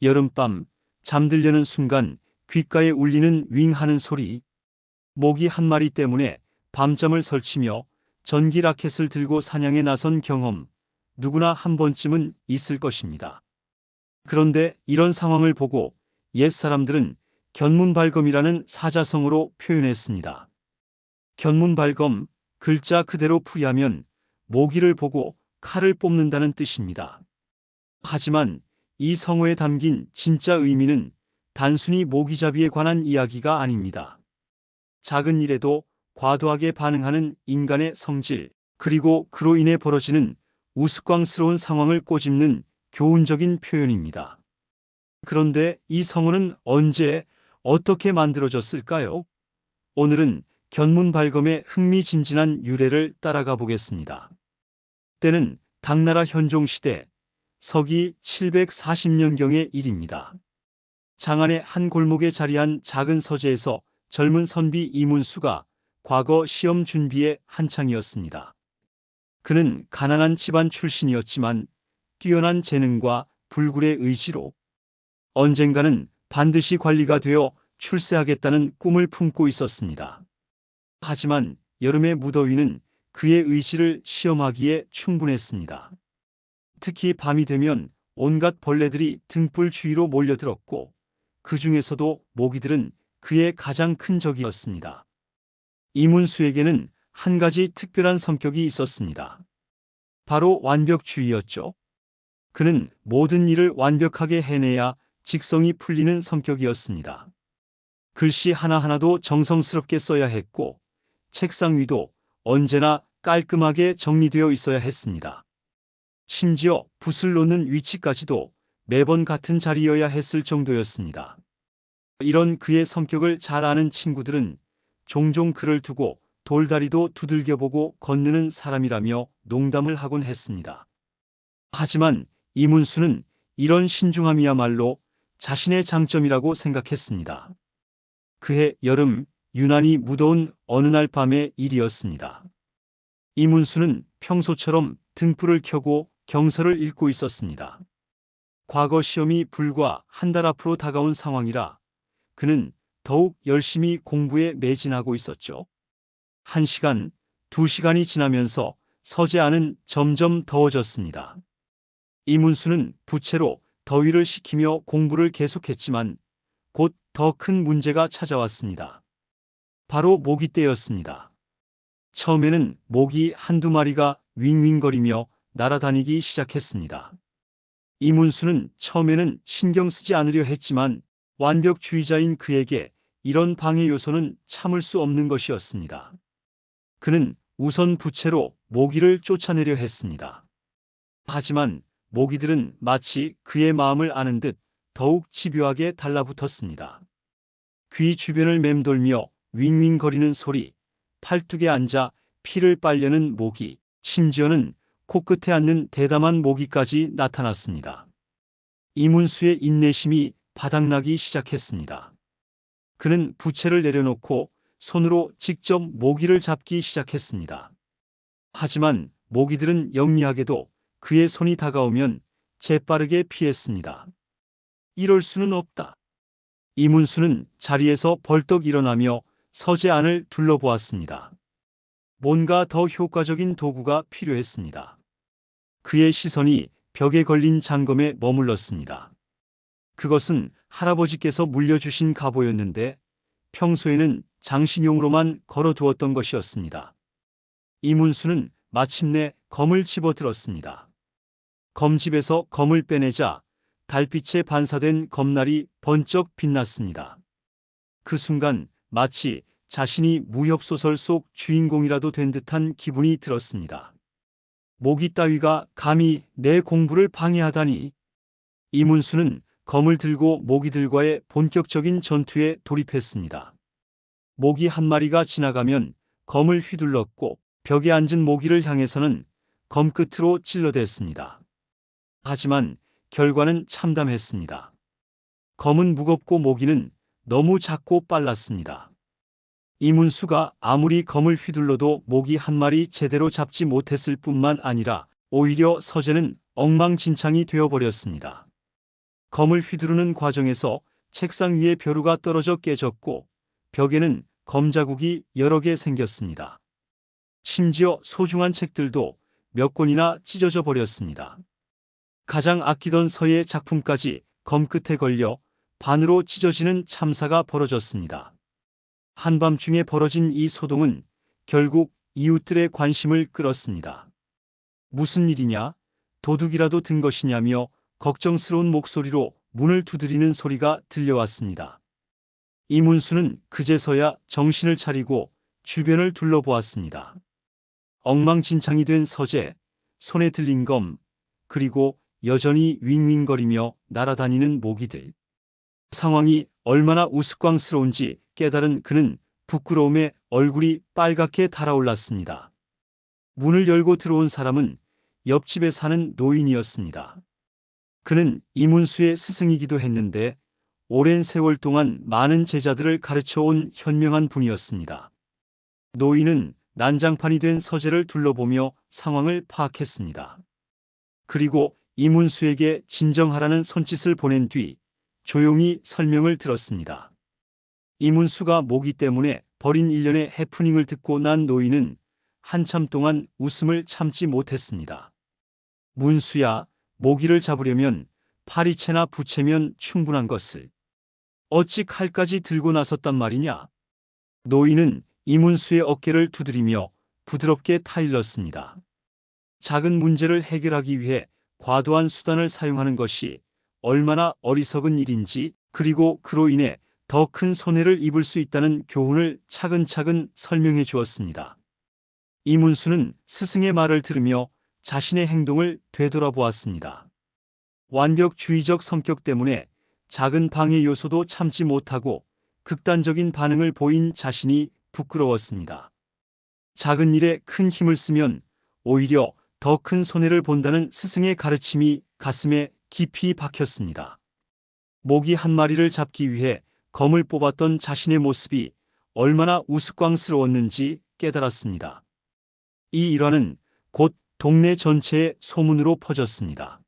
여름밤 잠들려는 순간 귓가에 울리는 윙 하는 소리. 모기 한 마리 때문에 밤잠을 설치며 전기 라켓을 들고 사냥에 나선 경험, 누구나 한 번쯤은 있을 것입니다. 그런데 이런 상황을 보고 옛사람들은 견문발검이라는 사자성어로 표현했습니다. 견문발검, 글자 그대로 풀이하면 모기를 보고 칼을 뽑는다는 뜻입니다. 하지만 이 성어에 담긴 진짜 의미는 단순히 모기잡이에 관한 이야기가 아닙니다. 작은 일에도 과도하게 반응하는 인간의 성질, 그리고 그로 인해 벌어지는 우스꽝스러운 상황을 꼬집는 교훈적인 표현입니다. 그런데 이 성어는 언제, 어떻게 만들어졌을까요? 오늘은 견문발검의 흥미진진한 유래를 따라가 보겠습니다. 때는 당나라 현종시대 서기 740년경의 일입니다. 장안의 한 골목에 자리한 작은 서재에서 젊은 선비 이문수가 과거 시험 준비에 한창이었습니다. 그는 가난한 집안 출신이었지만 뛰어난 재능과 불굴의 의지로 언젠가는 반드시 관리가 되어 출세하겠다는 꿈을 품고 있었습니다. 하지만 여름의 무더위는 그의 의지를 시험하기에 충분했습니다. 특히 밤이 되면 온갖 벌레들이 등불 주위로 몰려들었고 그 중에서도 모기들은 그의 가장 큰 적이었습니다. 이문수에게는 한 가지 특별한 성격이 있었습니다. 바로 완벽주의였죠. 그는 모든 일을 완벽하게 해내야 직성이 풀리는 성격이었습니다. 글씨 하나하나도 정성스럽게 써야 했고 책상 위도 언제나 깔끔하게 정리되어 있어야 했습니다. 심지어 붓을 놓는 위치까지도 매번 같은 자리여야 했을 정도였습니다. 이런 그의 성격을 잘 아는 친구들은 종종 그를 두고 돌다리도 두들겨보고 건드는 사람이라며 농담을 하곤 했습니다. 하지만 이문수는 이런 신중함이야말로 자신의 장점이라고 생각했습니다. 그해 여름, 유난히 무더운 어느 날 밤의 일이었습니다. 이문수는 평소처럼 등불을 켜고 경서를 읽고 있었습니다. 과거 시험이 불과 한 달 앞으로 다가온 상황이라 그는 더욱 열심히 공부에 매진하고 있었죠. 1시간, 2시간이 지나면서 서재 안은 점점 더워졌습니다. 이문수는 부채로 더위를 식히며 공부를 계속했지만 곧 더 큰 문제가 찾아왔습니다. 바로 모기떼였습니다. 처음에는 모기 한두 마리가 윙윙거리며 날아다니기 시작했습니다. 이문수는 처음에는 신경 쓰지 않으려 했지만 완벽주의자인 그에게 이런 방해 요소는 참을 수 없는 것이었습니다. 그는 우선 부채로 모기를 쫓아내려 했습니다. 하지만 모기들은 마치 그의 마음을 아는 듯 더욱 집요하게 달라붙었습니다. 귀 주변을 맴돌며 윙윙거리는 소리, 팔뚝에 앉아 피를 빨려는 모기, 심지어는 코끝에 앉는 대담한 모기까지 나타났습니다. 이문수의 인내심이 바닥나기 시작했습니다. 그는 부채를 내려놓고 손으로 직접 모기를 잡기 시작했습니다. 하지만 모기들은 영리하게도 그의 손이 다가오면 재빠르게 피했습니다. 이럴 수는 없다. 이문수는 자리에서 벌떡 일어나며 서재 안을 둘러보았습니다. 뭔가 더 효과적인 도구가 필요했습니다. 그의 시선이 벽에 걸린 장검에 머물렀습니다. 그것은 할아버지께서 물려주신 갑오였는데 평소에는 장신용으로만 걸어두었던 것이었습니다. 이문수는 마침내 검을 집어들었습니다. 검집에서 검을 빼내자 달빛에 반사된 검날이 번쩍 빛났습니다. 그 순간 마치 자신이 무협소설 속 주인공이라도 된 듯한 기분이 들었습니다. 모기 따위가 감히 내 공부를 방해하다니. 이문수는 검을 들고 모기들과의 본격적인 전투에 돌입했습니다. 모기 한 마리가 지나가면 검을 휘둘렀고 벽에 앉은 모기를 향해서는 검 끝으로 찔러댔습니다. 하지만 결과는 참담했습니다. 검은 무겁고 모기는 너무 작고 빨랐습니다. 이문수가 아무리 검을 휘둘러도 모기 한 마리 제대로 잡지 못했을 뿐만 아니라 오히려 서재는 엉망진창이 되어버렸습니다. 검을 휘두르는 과정에서 책상 위에 벼루가 떨어져 깨졌고 벽에는 검 자국이 여러 개 생겼습니다. 심지어 소중한 책들도 몇 권이나 찢어져 버렸습니다. 가장 아끼던 서예의 작품까지 검 끝에 걸려 반으로 찢어지는 참사가 벌어졌습니다. 한밤중에 벌어진 이 소동은 결국 이웃들의 관심을 끌었습니다. 무슨 일이냐? 도둑이라도 든 것이냐며 걱정스러운 목소리로 문을 두드리는 소리가 들려왔습니다. 이문수는 그제서야 정신을 차리고 주변을 둘러보았습니다. 엉망진창이 된 서재, 손에 들린 검, 그리고 여전히 윙윙거리며 날아다니는 모기들. 상황이 얼마나 우스꽝스러운지 깨달은 그는 부끄러움에 얼굴이 빨갛게 달아올랐습니다. 문을 열고 들어온 사람은 옆집에 사는 노인이었습니다. 그는 이문수의 스승이기도 했는데 오랜 세월 동안 많은 제자들을 가르쳐온 현명한 분이었습니다. 노인은 난장판이 된 서재를 둘러보며 상황을 파악했습니다. 그리고 이문수에게 진정하라는 손짓을 보낸 뒤 조용히 설명을 들었습니다. 이문수가 모기 때문에 벌인 일련의 해프닝을 듣고 난 노인은 한참 동안 웃음을 참지 못했습니다. 문수야, 모기를 잡으려면 파리채나 부채면 충분한 것을 어찌 칼까지 들고 나섰단 말이냐? 노인은 이문수의 어깨를 두드리며 부드럽게 타일렀습니다. 작은 문제를 해결하기 위해 과도한 수단을 사용하는 것이 얼마나 어리석은 일인지, 그리고 그로 인해 더 큰 손해를 입을 수 있다는 교훈을 차근차근 설명해 주었습니다. 이문수는 스승의 말을 들으며 자신의 행동을 되돌아보았습니다. 완벽주의적 성격 때문에 작은 방해 요소도 참지 못하고 극단적인 반응을 보인 자신이 부끄러웠습니다. 작은 일에 큰 힘을 쓰면 오히려 더 큰 손해를 본다는 스승의 가르침이 가슴에 깊이 박혔습니다. 모기 한 마리를 잡기 위해 검을 뽑았던 자신의 모습이 얼마나 우스꽝스러웠는지 깨달았습니다. 이 일화는 곧 동네 전체에 소문으로 퍼졌습니다.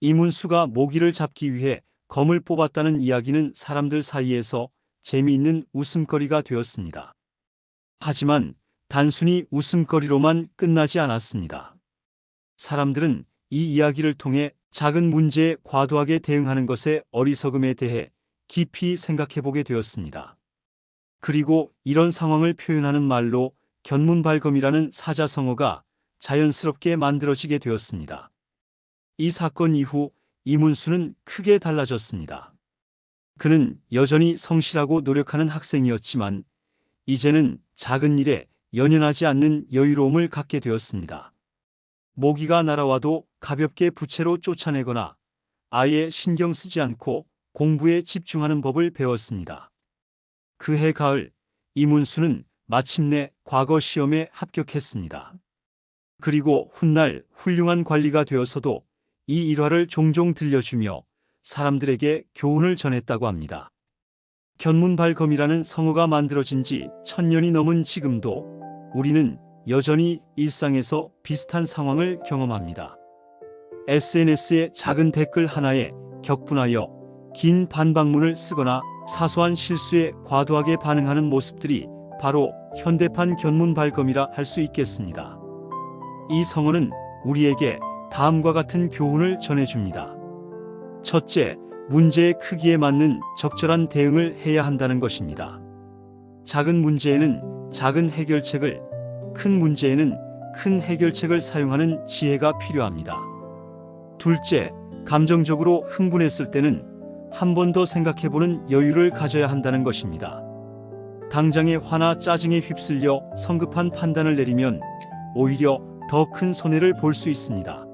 이문수가 모기를 잡기 위해 검을 뽑았다는 이야기는 사람들 사이에서 재미있는 웃음거리가 되었습니다. 하지만 단순히 웃음거리로만 끝나지 않았습니다. 사람들은 이 이야기를 통해 작은 문제에 과도하게 대응하는 것의 어리석음에 대해 깊이 생각해보게 되었습니다. 그리고 이런 상황을 표현하는 말로 견문발검이라는 사자성어가 자연스럽게 만들어지게 되었습니다. 이 사건 이후 이문수는 크게 달라졌습니다. 그는 여전히 성실하고 노력하는 학생이었지만 이제는 작은 일에 연연하지 않는 여유로움을 갖게 되었습니다. 모기가 날아와도 가볍게 부채로 쫓아내거나 아예 신경 쓰지 않고 공부에 집중하는 법을 배웠습니다. 그해 가을, 이문수는 마침내 과거 시험에 합격했습니다. 그리고 훗날 훌륭한 관리가 되어서도 이 일화를 종종 들려주며 사람들에게 교훈을 전했다고 합니다. 견문발검이라는 성어가 만들어진 지 1000년이 넘은 지금도 우리는 여전히 일상에서 비슷한 상황을 경험합니다. SNS의 작은 댓글 하나에 격분하여 긴 반박문을 쓰거나 사소한 실수에 과도하게 반응하는 모습들이 바로 현대판 견문발검이라 할 수 있겠습니다. 이 성어는 우리에게 다음과 같은 교훈을 전해줍니다. 첫째, 문제의 크기에 맞는 적절한 대응을 해야 한다는 것입니다. 작은 문제에는 작은 해결책을, 큰 문제에는 큰 해결책을 사용하는 지혜가 필요합니다. 둘째, 감정적으로 흥분했을 때는 한 번 더 생각해보는 여유를 가져야 한다는 것입니다. 당장에 화나 짜증에 휩쓸려 성급한 판단을 내리면 오히려 더 큰 손해를 볼 수 있습니다.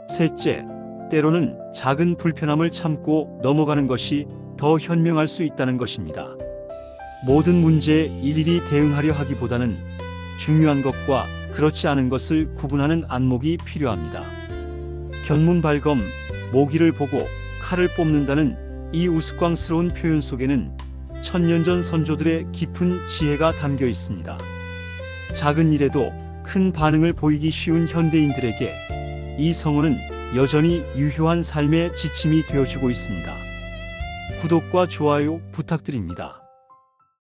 셋째, 때로는 작은 불편함을 참고 넘어가는 것이 더 현명할 수 있다는 것입니다. 모든 문제에 일일이 대응하려 하기보다는 중요한 것과 그렇지 않은 것을 구분하는 안목이 필요합니다. 견문발검, 모기를 보고 칼을 뽑는다는 이 우스꽝스러운 표현 속에는 1000년 전 선조들의 깊은 지혜가 담겨 있습니다. 작은 일에도 큰 반응을 보이기 쉬운 현대인들에게 이 성어는 여전히 유효한 삶의 지침이 되어주고 있습니다. 구독과 좋아요 부탁드립니다.